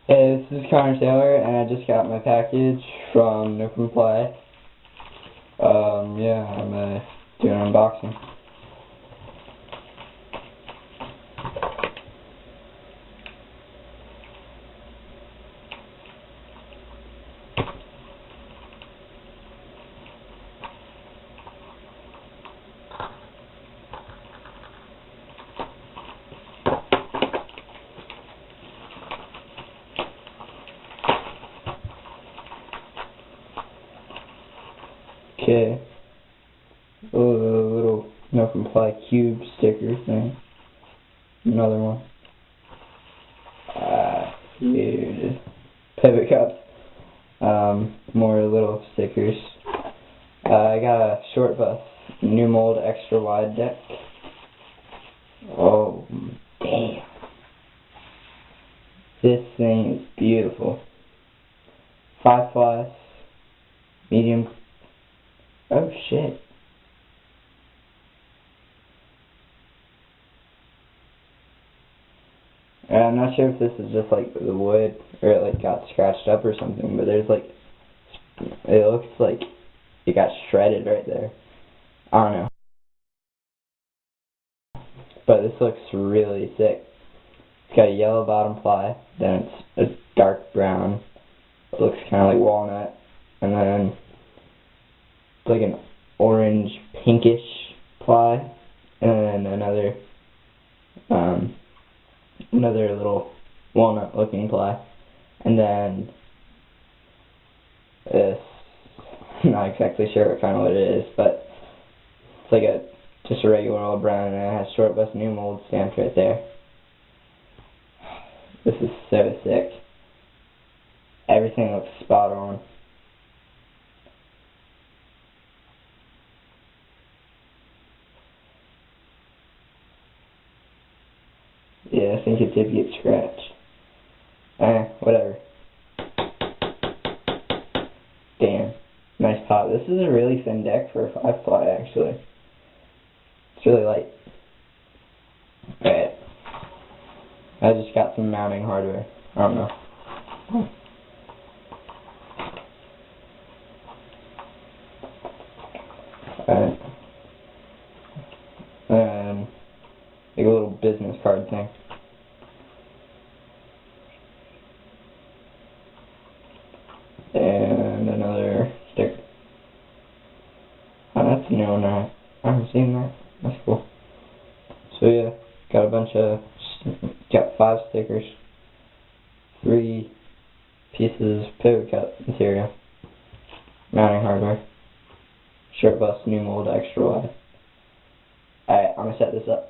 Hey, this is Connor Taylor, and I just got my package from No Comply. Yeah, I'm doing an unboxing. Okay, a little No Comply cube sticker thing. Another one. Dude. Pivot cups. More little stickers. I got a Shortbus new mold extra wide deck. Oh, damn. This thing is beautiful. 5 plus, medium. Oh shit. I'm not sure if this is just like the wood or it like got scratched up or something, but there's like, it looks like it got shredded right there. I don't know. But this looks really sick. It's got a yellow bottom ply, then it's a dark brown. It looks kind of like walnut, and then it's like an orange pinkish ply, and then another little walnut looking ply, and then this, I'm not exactly sure what it is, but it's like just a regular old brown, and it has Shortbus new mold stamped right there. This is so sick. Everything looks spot on. Yeah, I think it did get scratched. Whatever. Damn. Nice pop. This is a really thin deck for a 5-ply, actually. It's really light. Alright. I just got some mounting hardware. I don't know. Alright. Like a little business card thing. And another sticker. Oh, that's a new one. I haven't seen that. That's cool. So yeah, got 5 stickers, 3 pieces of pivot cup material, mounting hardware, Shortbus new mold extra wide. Alright, I'm gonna set this up.